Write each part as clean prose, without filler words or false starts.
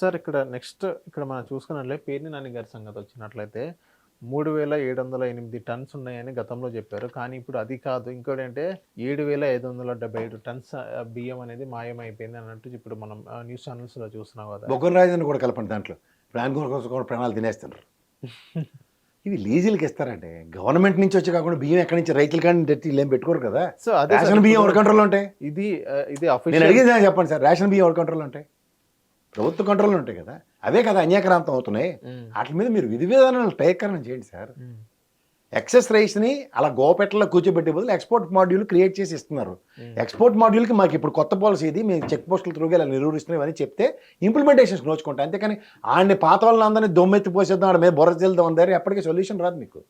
Sir ఇక్కడ మనం చూసుకున్నట్లయితే పేర్ని నాని గారి సంగతి వచ్చినట్లయితే 3708 టన్స్ ఉన్నాయని గతంలో చెప్పారు. కానీ ఇప్పుడు అది కాదు. ఇంకోటంటే 7577 టన్స్ బియ్యం అనేది మాయమైపోయింది అన్నట్టు ఇప్పుడు మనం న్యూస్ ఛానల్స్‌లో చూస్తున్నాం కదా! బొగ్గన రాజధాని కూడా కలపండి దాంట్లో. ప్రాణం కోసం కూడా ప్రాణాలు తినేస్తున్నారు. ఇవి లీజులకి ఇస్తారంటే గవర్నమెంట్ నుంచి వచ్చి కాకుండా బియ్యం ఎక్కడి నుంచి రైతుల కాడి నుంచి వీళ్ళు ఏం పెట్టుకోరు కదా. సో అదే రేషన్ బియ్యం ఎవరి కంట్రోల్లో ఉంటాయి? ఇది నేను అఫీషియల్ అడిగేది చెప్పండి సార్, రేషన్ బియ్యం ఎవరి కంట్రోల్లో ఉంటాయి? ప్రభుత్వ కంట్రోల్లో ఉంటాయి కదా. అవే కదా అన్యాక్రాంతం అవుతున్నాయి. వాటి మీద మీరు విధి విధానాలు టేకరణం చేయండి సార్. ఎక్సెస్ రైస్ని అలా గోపెట్టలో కూర్చోబెట్టే బదులు ఎక్స్పోర్ట్ మాడ్యూల్ క్రియేట్ చేసి ఇస్తున్నారు. ఎక్స్పోర్ట్ మాడ్యూల్కి మాకు ఇప్పుడు కొత్త పాలసీ ఇది, మేము చెక్ పోస్టుల త్రూగా ఇలా నిర్వహిస్తున్నాం అని చెప్తే ఇంప్లిమెంటేషన్స్ నోచుకుంటాం. అంతేకాని ఆడిని పాత వాళ్ళని అందరినీ దొమ్మెత్తి పోసేద్దాం, ఆడ మీద బొర్ర చెల్దాం అందరి ఎప్పటికీ సొల్యూషన్ రాదు మీకు.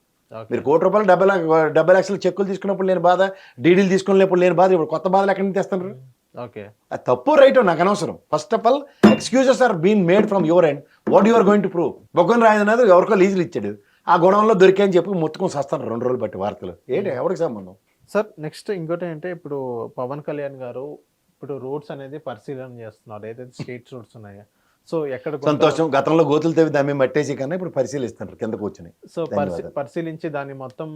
మీరు ₹1 70 లక్షలు చెక్కులు తీసుకున్నప్పుడు లేని బాధ, డీడీలు తీసుకున్నప్పుడు లేని బాధ, ఇప్పుడు కొత్త బాధలు ఎక్కడి నుంచి తెస్తున్నారు? ఓకే, అది తప్పు రైటో నాకు అనవసరం. First of all excuses are been made from your end. What you are going to prove? Buggana రాజధాని ఎవరికో లీజులు ఇచ్చాడు, ఆ గొడవలో దొరికాయని చెప్పి మొత్తుకొని వస్తాను 2 రోజులు బట్టి వార్తలు. ఏంటి ఎవరికి సంబంధం? సార్ ఇంకోటి అంటే ఇప్పుడు పవన్ కళ్యాణ్ గారు ఇప్పుడు రోడ్స్ అనేది పరిశీలన చేస్తున్నారు, ఏదైతే స్టేట్ రోడ్స్ ఉన్నాయో. సో ఎక్కడ సంతోషం. గతంలో గోతులు తవ్వి దాన్ని మట్టేసి కన్నా ఇప్పుడు పరిశీలిస్తున్నారు కింద కూర్చొని. సో పరిశీలించి దాన్ని మొత్తం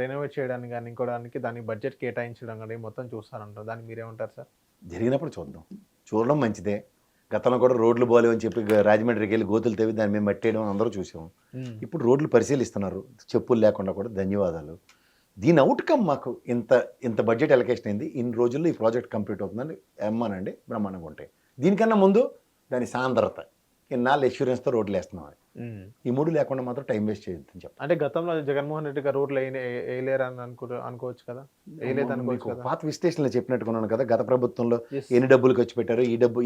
రెనోవేట్ చేయడానికి కానీ ఇంకోడానికి దాని బడ్జెట్ కేటాయించడం కానీ మొత్తం చూస్తారంటారు. దాన్ని మీరేమంటారు సార్? జరిగినప్పుడు చూడడం మంచిదే. గతంలో కూడా రోడ్లు బాలేవు అని చెప్పి రాజమండ్రికి వెళ్ళి గోతులు తవ్వి దాన్ని మేము మట్టేయడం అందరూ చూసాము. ఇప్పుడు రోడ్లు పరిశీలిస్తున్నారు చెప్పులు లేకుండా కూడా. ధన్యవాదాలు. దీని అవుట్కమ్ మాకు ఇంత బడ్జెట్ ఎలకేషన్ అయింది, ఇన్ని రోజుల్లో ఈ ప్రాజెక్ట్ కంప్లీట్ అవుతుందని ఎమ్మానండి బ్రహ్మాండంగా ఉంటాయి. దీనికన్నా ముందు దాని సాంద్రత, ఇన్నాళ్ళు ఎష్యూరెన్స్తో రోడ్లు వేస్తున్నాం. ఈ 3 లేకుండా మాత్రం టైం వేస్ట్ చేయొద్దని చెప్పి. అంటే గతంలో జగన్మోహన్ రెడ్డి గారు రోడ్లు వేయలేరని అనుకోవచ్చు కదా, వేయలేదనుకోవచ్చు కదా. పాత విశ్లేషణలో చెప్పినట్టుకున్నాను కదా, గత ప్రభుత్వంలో ఎన్ని డబ్బులు ఖర్చు పెట్టారో,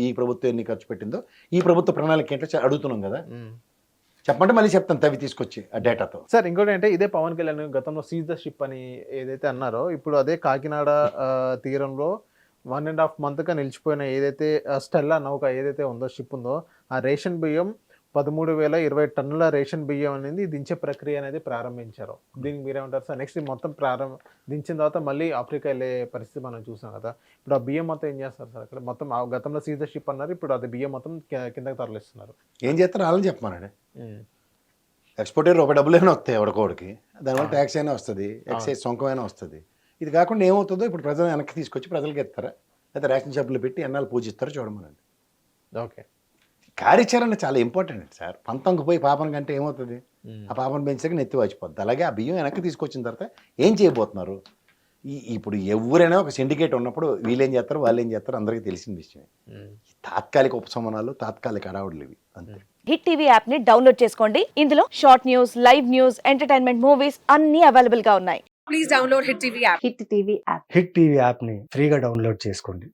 ఈ ప్రభుత్వం ఎన్ని ఖర్చు పెట్టిందో, ఈ ప్రభుత్వ ప్రణాళిక ఏంటో అడుగుతున్నాం కదా. చెప్పంటే మళ్ళీ చెప్తాను తవి తీసుకొచ్చి ఆ డేటాతో. సార్ ఇంకోటి అంటే ఇదే పవన్ కళ్యాణ్ గతంలో సీజ్ ద షిప్ అని ఏదైతే అన్నారో, ఇప్పుడు అదే కాకినాడ తీరంలో 1.5 monthగా నిలిచిపోయిన ఏదైతే స్టెల్లా నౌక ఏదైతే ఉందో, షిప్ ఉందో, ఆ రేషన్ బియ్యం 13,020 టన్నుల రేషన్ బియ్యం అనేది దించే ప్రక్రియ అనేది ప్రారంభించారు. దీనికి మీరేమంటారు సార్? నెక్స్ట్ మొత్తం దించిన తర్వాత మళ్ళీ ఆఫ్రికా వెళ్ళే పరిస్థితి మనం చూసాం కదా. ఇప్పుడు ఆ బియ్యం మొత్తం ఏం చేస్తారు సార్ అక్కడ? మొత్తం గతంలో సీజ్ ద షిప్ అన్నారు, ఇప్పుడు అది బియ్యం మొత్తం కిందకి తరలిస్తున్నారు. ఏం చేస్తారు వాళ్ళని చెప్పమానండి. ఎక్స్పోర్ట్ ₹1 అయినా వస్తాయి ఎవరికోడికి, దానివల్ల ట్యాక్స్ అయినా వస్తుంది, ఎక్సైజ్ సొంకం అయినా వస్తుంది. ఇది కాకుండా ఏమవుతుందో ఇప్పుడు ప్రజలు వెనక్కి తీసుకొచ్చి ప్రజలకి ఇస్తారా, లేదా రేషన్ షాపులు పెట్టి ఎన్నాళ్ళు పూజిస్తారో చూడమనండి. ఓకే, కార్యాచరణ చాలా ఇంపార్టెంట్ సార్. పంతంకు పోయి పాపం కంటే ఏమవుతుంది? ఆ పాపం పెంచాక నెత్తి వాచిపోద్ది. అలాగే ఆ బియ్యం వెనక్కి తీసుకొచ్చిన తర్వాత ఏం చేయబోతున్నారు? ఇప్పుడు ఎవరైనా ఒక సిండికేట్ ఉన్నప్పుడు వీళ్ళేం చేస్తారు, వాళ్ళు ఏం చేస్తారు అందరికీ తెలిసిన విషయమే. తాత్కాలిక ఉపశమనాలు, తాత్కాలిక అడావుడులు ఇవి అంతే. హిట్ టీవీ యాప్ ని డౌన్లోడ్ చేసుకోండి. ఇందులో short news, live news, entertainment movies అన్ని అవైలబుల్ గా ఉన్నాయి. Please download Hit TV app. Hit TV app hit TV యాప్ని ఫ్రీగా డౌన్లోడ్ చేసుకోండి.